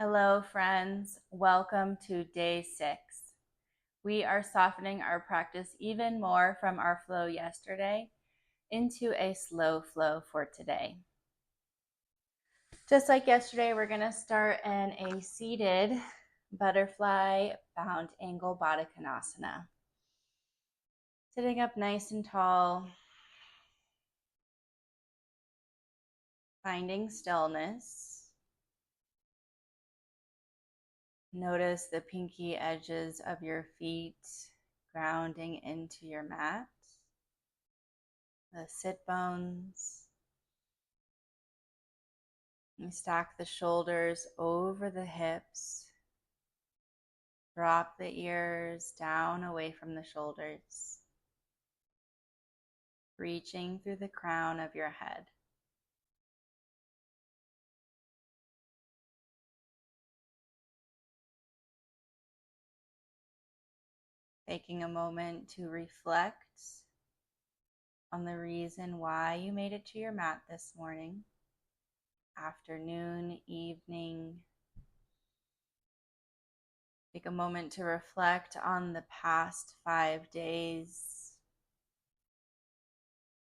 Hello, friends. Welcome to day 6. We are softening our practice even more from our flow yesterday into a slow flow for today. Just like yesterday, we're going to start in a seated butterfly bound angle Baddha Konasana. Sitting up nice and tall, finding stillness. Notice the pinky edges of your feet grounding into your mat, the sit bones. You stack the shoulders over the hips. Drop the ears down away from the shoulders, reaching through the crown of your head. Taking a moment to reflect on the reason why you made it to your mat this morning, afternoon, evening. Take a moment to reflect on the past 5 days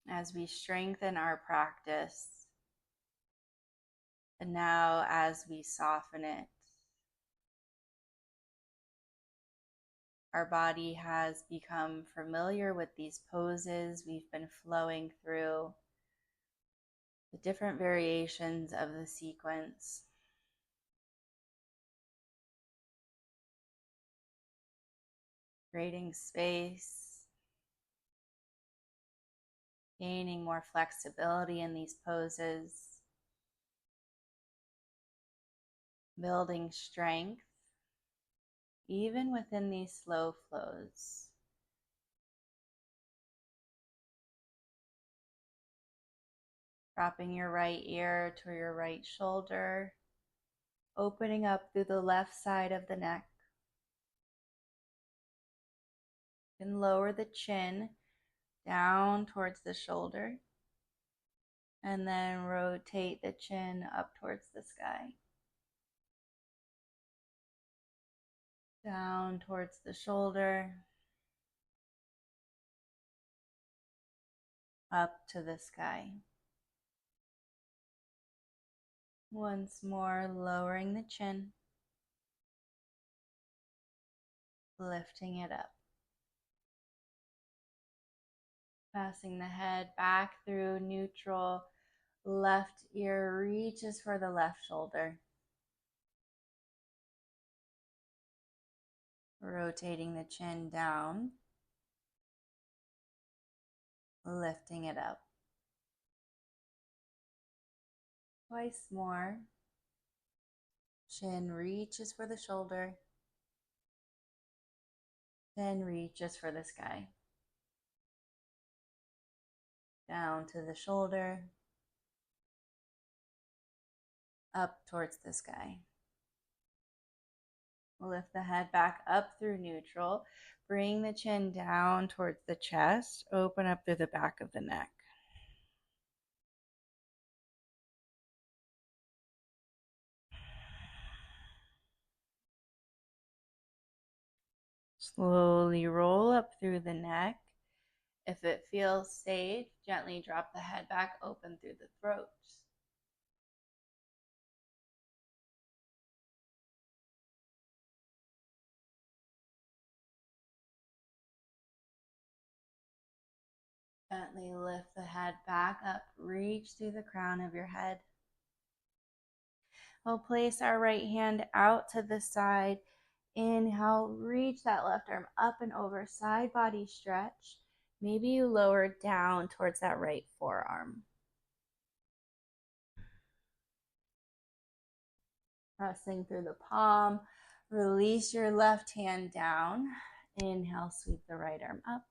as we strengthen our practice, and now as we soften it. Our body has become familiar with these poses. We've been flowing through the different variations of the sequence. Creating space, gaining more flexibility in these poses, building strength, even within these slow flows. Dropping your right ear to your right shoulder, opening up through the left side of the neck. And lower the chin down towards the shoulder, and then rotate the chin up towards the sky. Down towards the shoulder, up to the sky. Once more, lowering the chin, lifting it up. Passing the head back through neutral. Left ear reaches for the left shoulder. Rotating the chin down, lifting it up. Twice more. Chin reaches for the shoulder. Chin reaches for the sky. Down to the shoulder. Up towards the sky. We'll lift the head back up through neutral. Bring the chin down towards the chest. Open up through the back of the neck. Slowly roll up through the neck. If it feels safe, gently drop the head back open through the throat. Gently lift the head back up, reach through the crown of your head. We'll place our right hand out to the side. Inhale, reach that left arm up and over, side body stretch. Maybe you lower down towards that right forearm. Pressing through the palm, release your left hand down. Inhale, sweep the right arm up.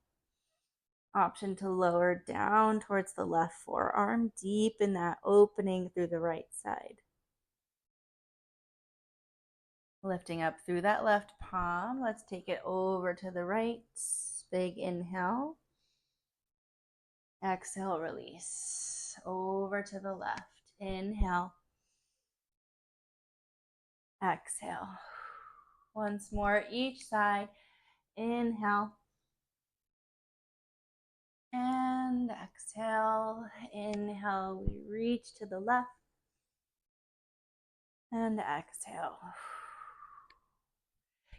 Option to lower down towards the left forearm, deep in that opening through the right side. Lifting up through that left palm, let's take it over to the right. Big inhale. Exhale, release. Over to the left. Inhale. Exhale. Once more, each side. Inhale. And exhale. Inhale, we reach to the left. And exhale.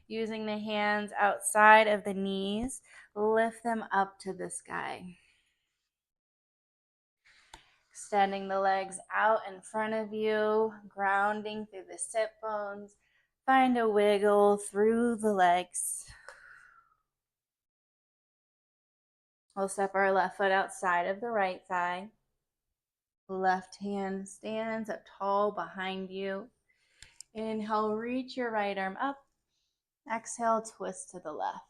Using the hands outside of the knees, lift them up to the sky. Extending the legs out in front of you, grounding through the sit bones. Find a wiggle through the legs. We'll step our left foot outside of the right thigh. Left hand stands up tall behind you. Inhale, reach your right arm up. Exhale, twist to the left.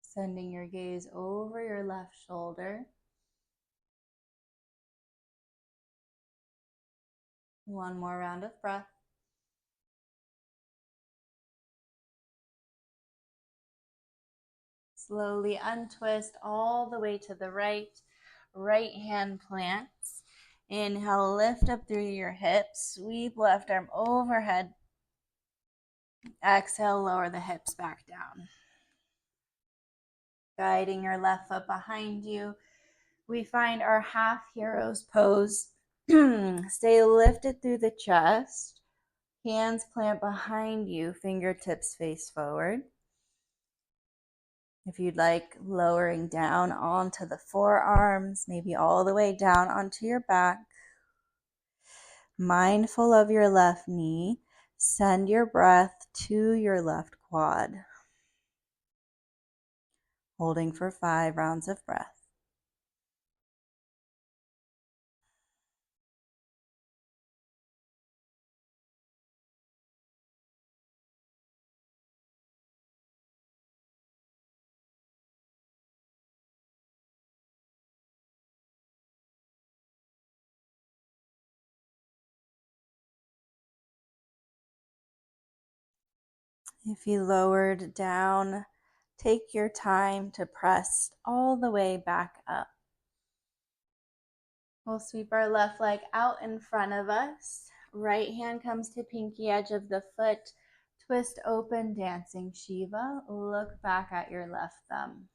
Sending your gaze over your left shoulder. One more round of breath. Slowly untwist all the way to the right. Right hand plants. Inhale, lift up through your hips. Sweep left arm overhead. Exhale, lower the hips back down. Guiding your left foot behind you, we find our half heroes pose. Stay lifted through the chest. Hands plant behind you, fingertips face forward. If you'd like, lowering down onto the forearms, maybe all the way down onto your back. Mindful of your left knee, send your breath to your left quad. Holding for 5 rounds of breath. If you lowered down, take your time to press all the way back up. We'll sweep our left leg out in front of us. Right hand comes to pinky edge of the foot. Twist open, dancing Shiva. Look back at your left thumb.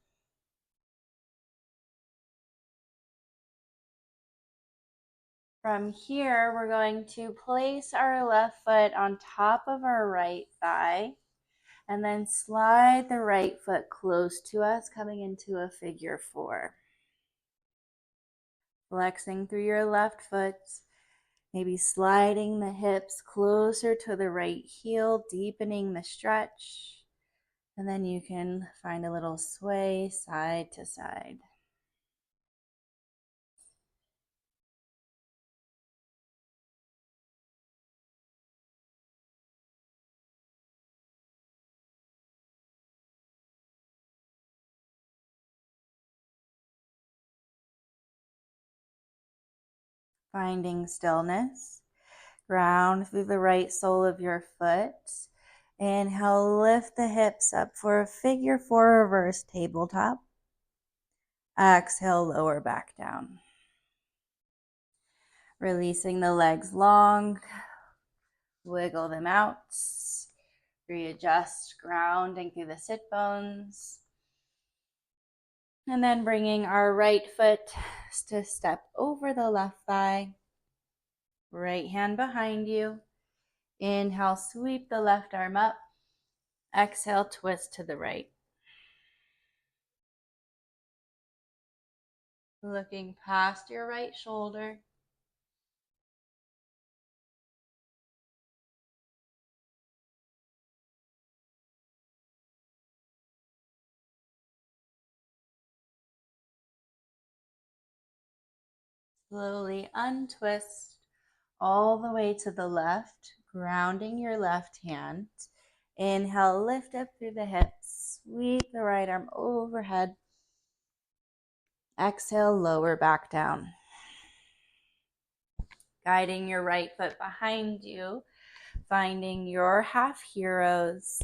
From here, we're going to place our left foot on top of our right thigh. And then slide the right foot close to us, coming into a figure 4. Flexing through your left foot, maybe sliding the hips closer to the right heel, deepening the stretch. And then you can find a little sway side to side. Finding stillness. Ground through the right sole of your foot. Inhale, lift the hips up for a figure 4 reverse tabletop. Exhale, lower back down. Releasing the legs long. Wiggle them out. Readjust, grounding through the sit bones. And then bringing our right foot to step over the left thigh. Right hand behind you. Inhale, sweep the left arm up. Exhale, twist to the right. Looking past your right shoulder. Slowly untwist all the way to the left, grounding your left hand. Inhale, lift up through the hips. Sweep the right arm overhead. Exhale, lower back down. Guiding your right foot behind you, finding your half heroes.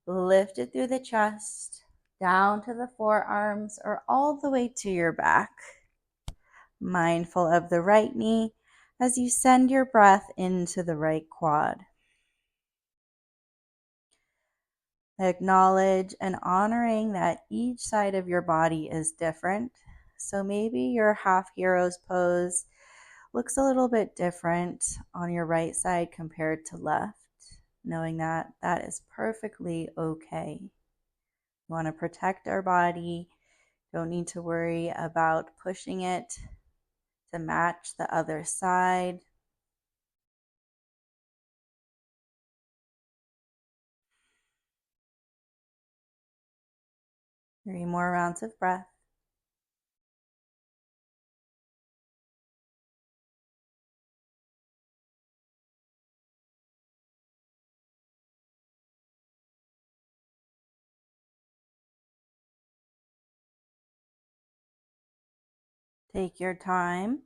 Lift it through the chest, down to the forearms, or all the way to your back. mindful of the right knee as you send your breath into the right quad. Acknowledge and honoring that each side of your body is different. So maybe your half hero's pose looks a little bit different on your right side compared to left, knowing that that is perfectly okay. We want to protect our body. Don't need to worry about pushing it to match the other side. 3 more rounds of breath. Take your time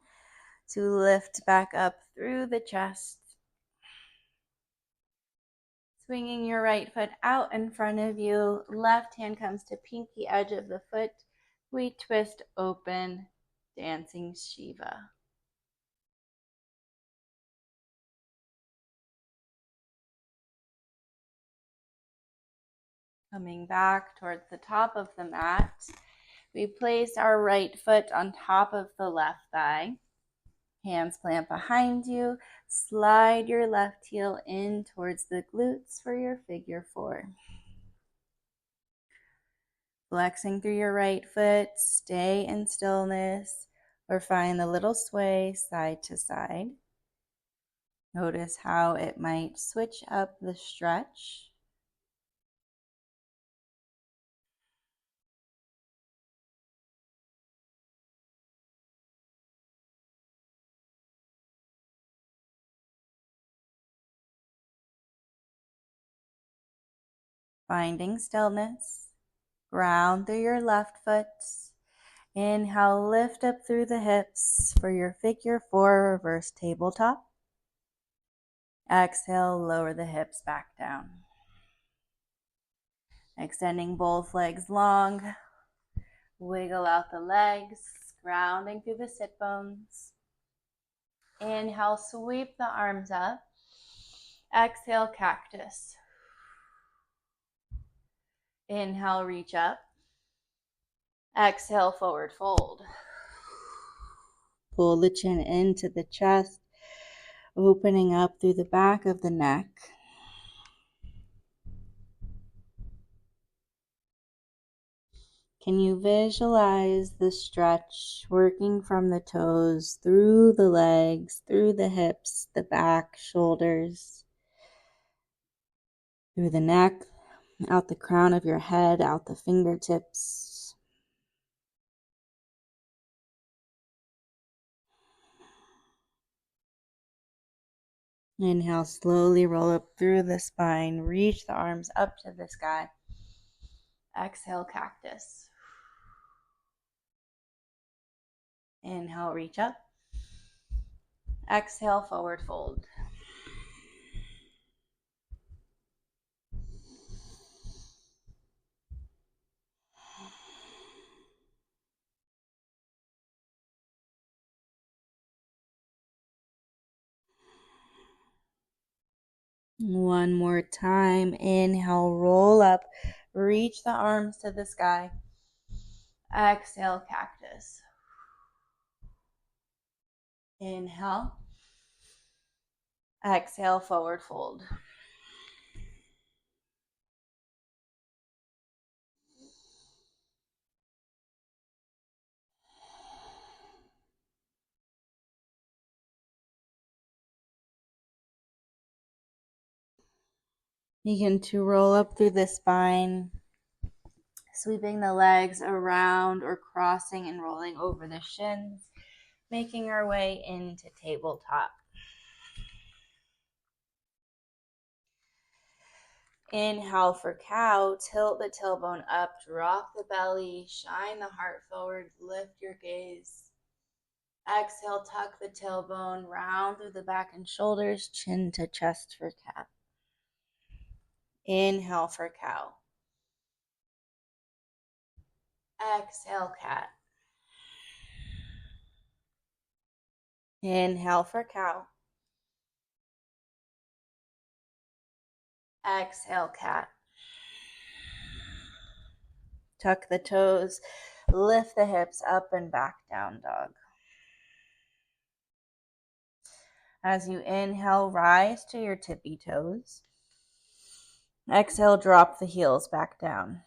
to lift back up through the chest. Swinging your right foot out in front of you. Left hand comes to pinky edge of the foot. We twist open, dancing Shiva. Coming back towards the top of the mat, we place our right foot on top of the left thigh. Hands plant behind you. Slide your left heel in towards the glutes for your figure 4. Flexing through your right foot, stay in stillness, or find a little sway side to side. Notice how it might switch up the stretch. Finding stillness. Ground through your left foot. Inhale, lift up through the hips for your figure 4 reverse tabletop. Exhale, lower the hips back down. Extending both legs long. Wiggle out the legs, grounding through the sit bones. Inhale, sweep the arms up. Exhale, cactus. Inhale, reach up. Exhale, forward fold. Pull the chin into the chest, opening up through the back of the neck. Can you visualize the stretch working from the toes, through the legs, through the hips, the back, shoulders, through the neck, out the crown of your head, out the fingertips. Inhale, slowly roll up through the spine, reach the arms up to the sky. Exhale, cactus. Inhale, reach up. Exhale, forward fold. One more time. Inhale, roll up, reach the arms to the sky. Exhale, cactus. Inhale. Exhale, forward fold. Begin to roll up through the spine, sweeping the legs around or crossing and rolling over the shins, making our way into tabletop. Inhale for cow, tilt the tailbone up, drop the belly, shine the heart forward, lift your gaze. Exhale, tuck the tailbone, round through the back and shoulders, chin to chest for cat. Inhale for cow. Exhale, cat. Inhale for cow. Exhale, cat. Tuck the toes, lift the hips up and back, down dog. As you inhale, rise to your tippy toes. Exhale, drop the heels back down.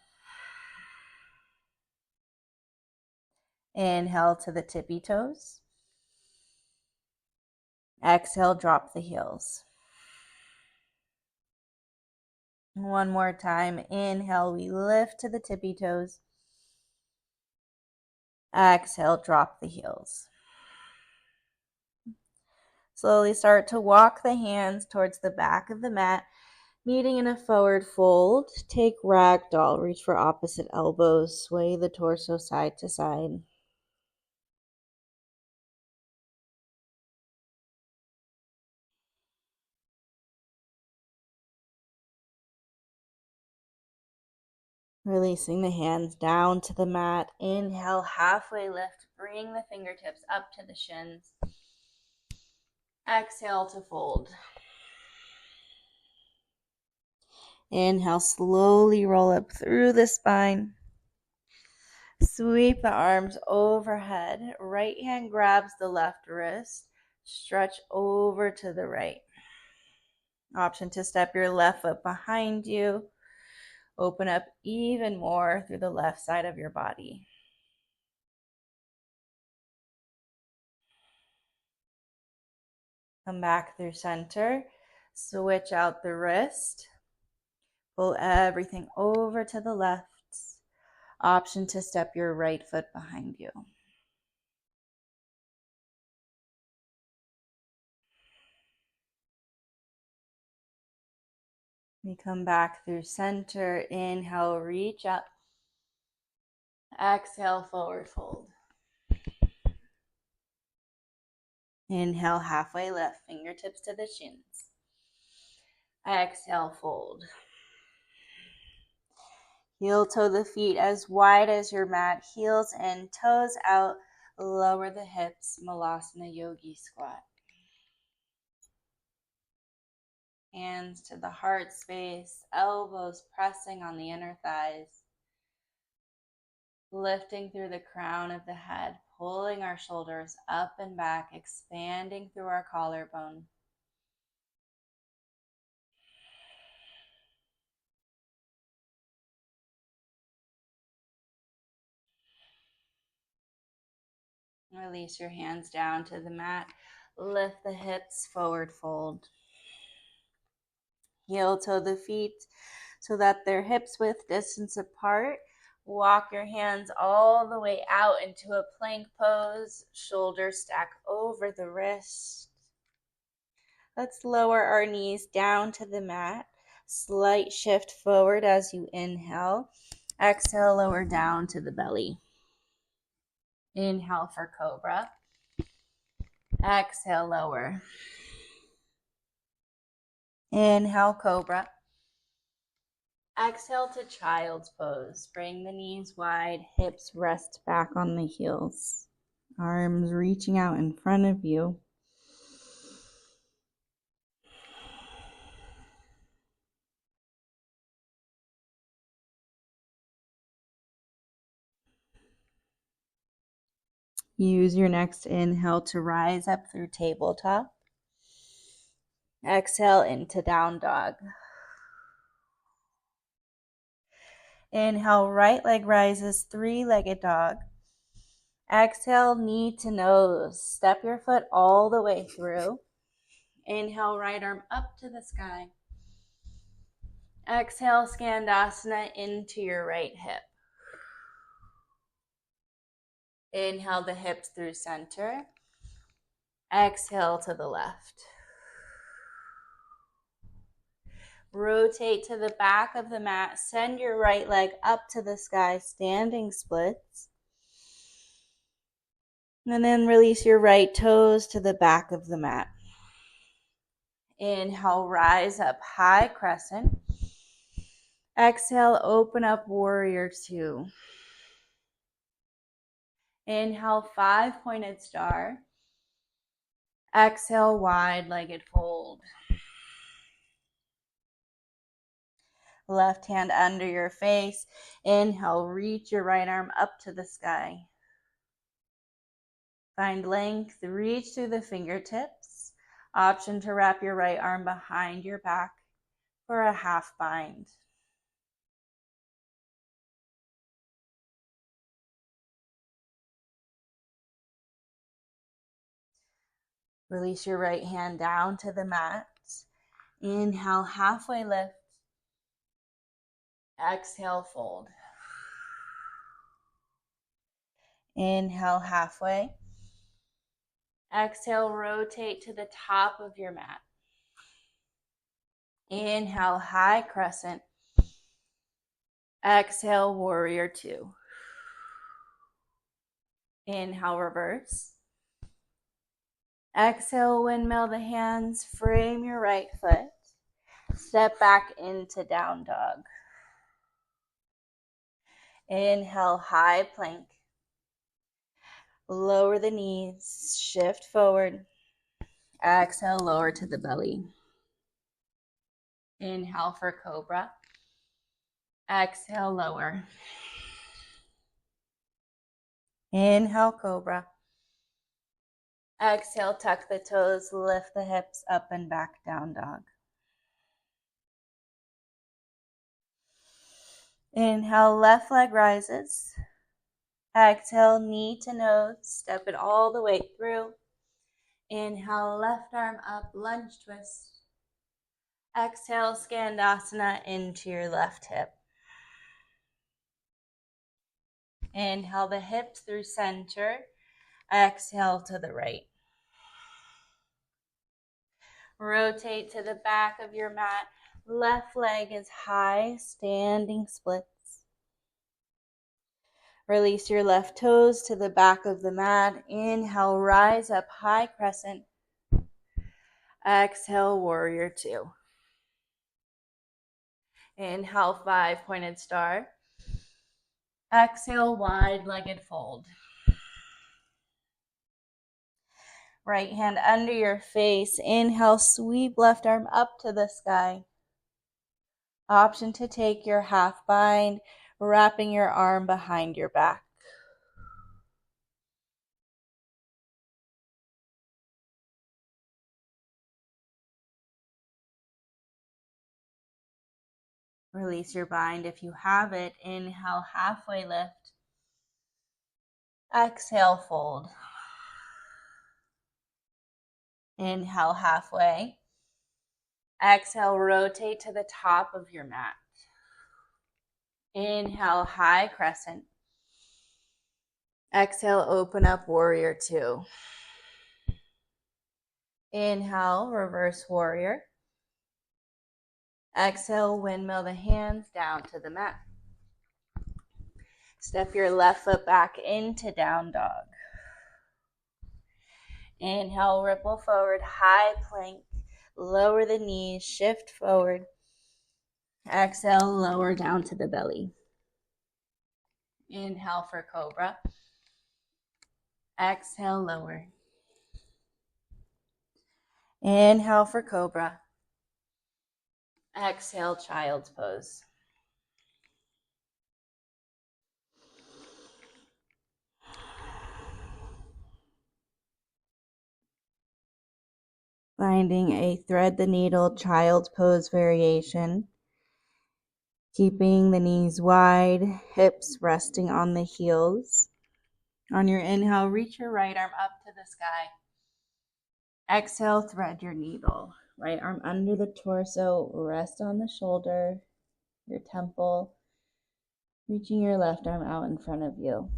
Inhale to the tippy toes. Exhale, drop the heels. One more time. Inhale, we lift to the tippy toes. Exhale, drop the heels. Slowly start to walk the hands towards the back of the mat, meeting in a forward fold. Take ragdoll, reach for opposite elbows, sway the torso side to side. Releasing the hands down to the mat. Inhale, halfway lift. Bring the fingertips up to the shins. Exhale to fold. Inhale, slowly roll up through the spine. Sweep the arms overhead. Right hand grabs the left wrist. Stretch over to the right. Option to step your left foot behind you. Open up even more through the left side of your body. Come back through center. Switch out the wrist. Pull everything over to the left. Option to step your right foot behind you. We come back through center. Inhale, reach up. Exhale, forward fold. Inhale, halfway lift, fingertips to the shins. Exhale, fold. Heel toe the feet as wide as your mat, heels in, toes out. Lower the hips, Malasana Yogi Squat. Hands to the heart space, elbows pressing on the inner thighs. Lifting through the crown of the head, pulling our shoulders up and back, expanding through our collarbone. Release your hands down to the mat. Lift the hips, forward fold. Heel toe the feet so that they're hips width distance apart. Walk your hands all the way out into a plank pose. Shoulders stack over the wrist. Let's lower our knees down to the mat. Slight shift forward as you inhale. Exhale, lower down to the belly. Inhale for cobra. Exhale, lower. Inhale, cobra. Exhale to child's pose. Bring the knees wide, hips rest back on the heels. Arms reaching out in front of you. Use your next inhale to rise up through tabletop. Exhale into down dog. Inhale, right leg rises, three-legged dog. Exhale, knee to nose. Step your foot all the way through. Inhale, right arm up to the sky. Exhale, Skandasana into your right hip. Inhale the hips through center. Exhale to the left. Rotate to the back of the mat. Send your right leg up to the sky, standing splits. And then release your right toes to the back of the mat. Inhale, rise up, high crescent. Exhale, open up, warrior two. Inhale, 5-pointed star. Exhale, wide-legged fold. Left hand under your face. Inhale, reach your right arm up to the sky. Find length, reach through the fingertips. Option to wrap your right arm behind your back for a half bind. Release your right hand down to the mat. Inhale, halfway lift. Exhale, fold. Inhale, halfway. Exhale, rotate to the top of your mat. Inhale, high crescent. Exhale, warrior two. Inhale, reverse. Exhale, windmill the hands, frame your right foot. Step back into down dog. Inhale, high plank. Lower the knees, shift forward. Exhale, lower to the belly. Inhale for cobra. Exhale, lower. Inhale, cobra. Exhale, tuck the toes, lift the hips up and back, down dog. Inhale, left leg rises. Exhale, knee to nose, step it all the way through. Inhale, left arm up, lunge twist. Exhale, Skandasana into your left hip. Inhale the hips through center. Exhale to the right. Rotate to the back of your mat. Left leg is high, standing splits. Release your left toes to the back of the mat. Inhale, rise up, high crescent. Exhale, warrior two. Inhale, five-pointed star. Exhale, wide-legged fold. Right hand under your face. Inhale, sweep left arm up to the sky. Option to take your half bind, wrapping your arm behind your back. Release your bind if you have it. Inhale, halfway lift. Exhale, fold. Inhale, halfway. Exhale, rotate to the top of your mat. Inhale, high crescent. Exhale, open up, warrior two. Inhale, reverse warrior. Exhale, windmill the hands down to the mat. Step your left foot back into down dog. Inhale, ripple forward, high plank. Lower the knees, shift forward. Exhale, lower down to the belly. Inhale for cobra. Exhale, lower. Inhale for cobra. Exhale, child's pose. Finding a thread the needle child's pose variation. Keeping the knees wide, hips resting on the heels. On your inhale, reach your right arm up to the sky. Exhale, thread your needle. Right arm under the torso, rest on the shoulder, your temple, reaching your left arm out in front of you.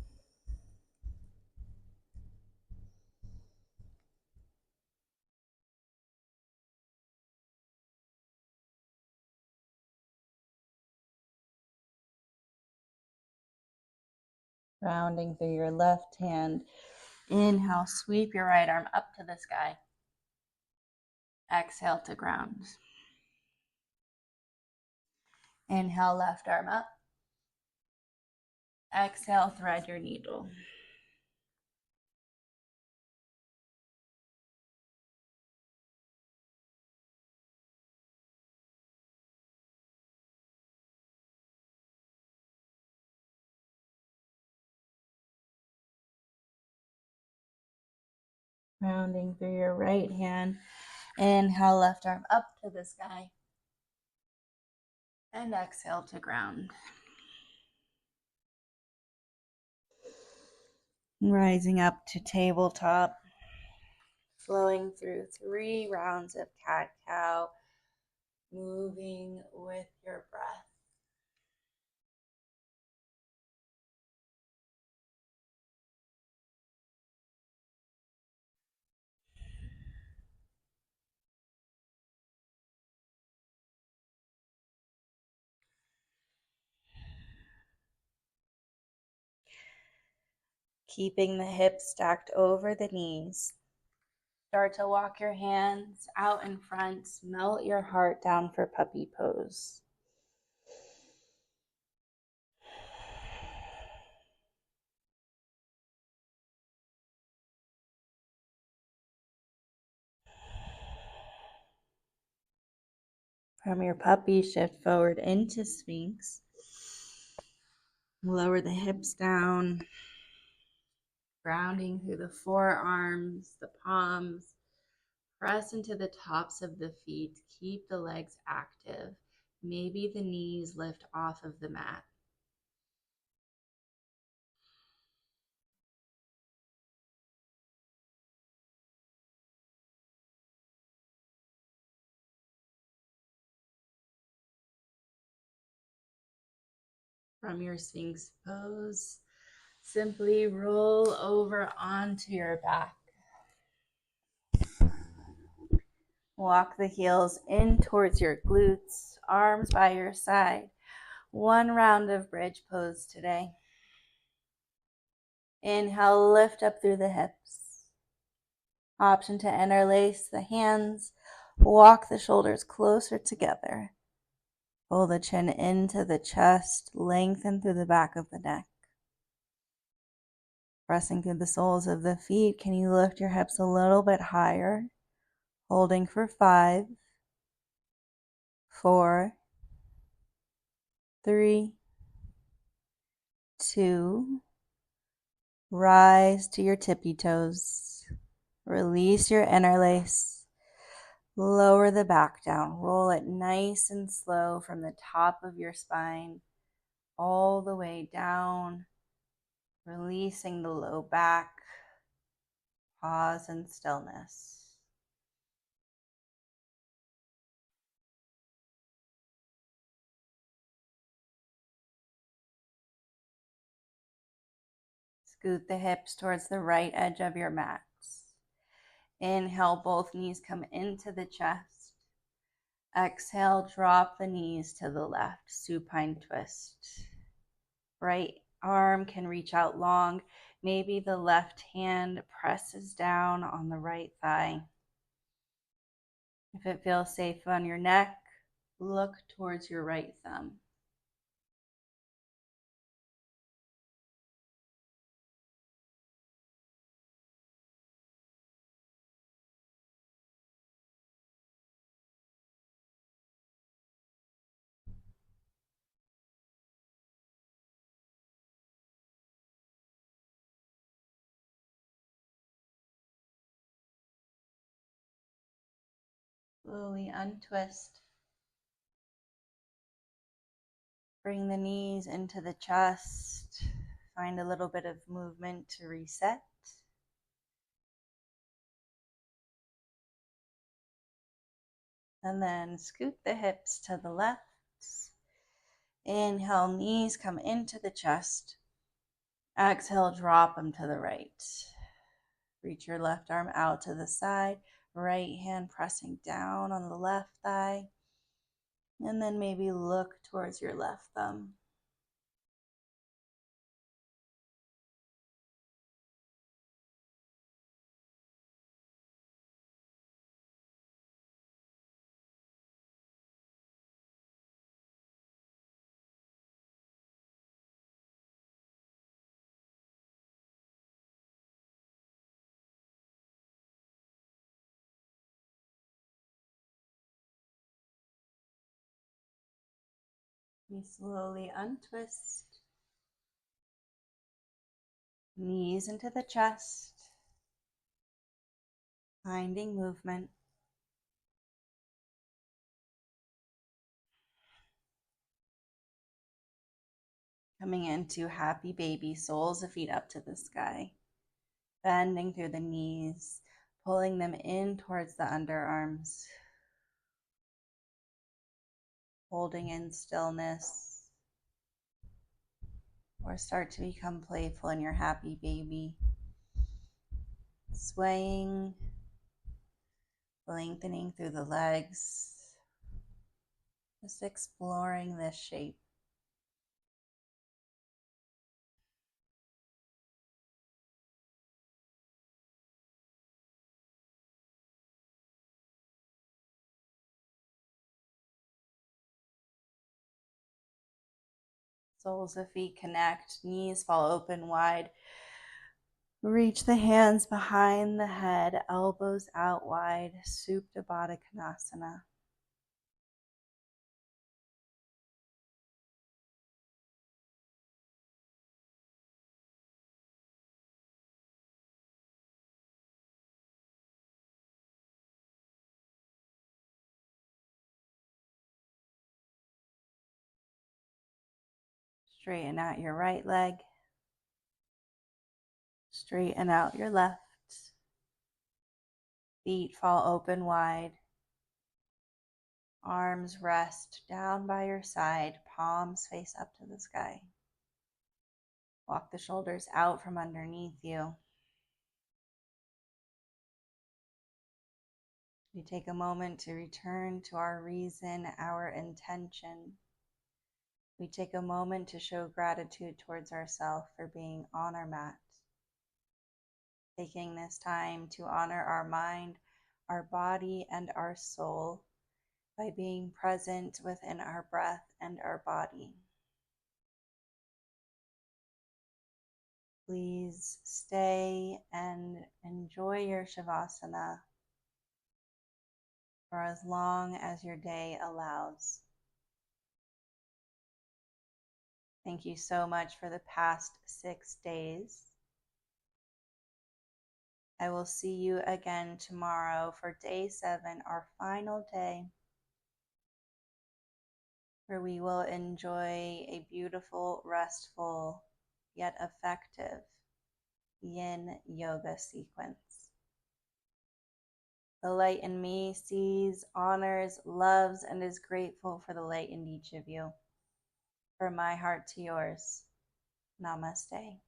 Rounding through your left hand. Inhale, sweep your right arm up to the sky. Exhale to ground. Inhale, left arm up. Exhale, thread your needle. Rounding through your right hand. Inhale, left arm up to the sky. And exhale to ground. Rising up to tabletop. Flowing through 3 rounds of cat-cow. Moving with your breath. Keeping the hips stacked over the knees. Start to walk your hands out in front. Melt your heart down for puppy pose. From your puppy, shift forward into Sphinx. Lower the hips down. Grounding through the forearms, the palms. Press into the tops of the feet. Keep the legs active. Maybe the knees lift off of the mat. From your Sphinx pose, simply roll over onto your back. Walk the heels in towards your glutes, arms by your side. 1 round of bridge pose today. Inhale, lift up through the hips. Option to interlace the hands. Walk the shoulders closer together. Pull the chin into the chest. Lengthen through the back of the neck. Pressing through the soles of the feet. Can you lift your hips a little bit higher? Holding for 5, 4, 3, 2. Rise to your tippy toes. Release your interlace. Lower the back down. Roll it nice and slow from the top of your spine all the way down. Releasing the low back. Pause in stillness. Scoot the hips towards the right edge of your mats. Inhale, both knees come into the chest. Exhale, drop the knees to the left, supine twist. Right arm can reach out long. Maybe the left hand presses down on the right thigh. If it feels safe on your neck, look towards your right thumb. Slowly untwist. Bring the knees into the chest. Find a little bit of movement to reset. And then scoot the hips to the left. Inhale, knees come into the chest. Exhale, drop them to the right. Reach your left arm out to the side. Right hand pressing down on the left thigh. And then maybe look towards your left thumb. We slowly untwist. Knees into the chest. finding movement. Coming into happy baby, soles of feet up to the sky. Bending through the knees, pulling them in towards the underarms. Holding in stillness. Or start to become playful in your happy baby. Swaying, lengthening through the legs. Just exploring this shape. Soles of feet connect, knees fall open wide. Reach the hands behind the head, elbows out wide, Supta Baddha Konasana. Straighten out your right leg. Straighten out your left. Feet fall open wide. Arms rest down by your side, palms face up to the sky. Walk the shoulders out from underneath you. We take a moment to return to our reason, our intention. We take a moment to show gratitude towards ourselves for being on our mat. Taking this time to honor our mind, our body, and our soul by being present within our breath and our body. Please stay and enjoy your Shavasana for as long as your day allows. Thank you so much for the past 6 days. I will see you again tomorrow for day 7, our final day, where we will enjoy a beautiful, restful, yet effective yin yoga sequence. The light in me sees, honors, loves, and is grateful for the light in each of you. From my heart to yours, Namaste.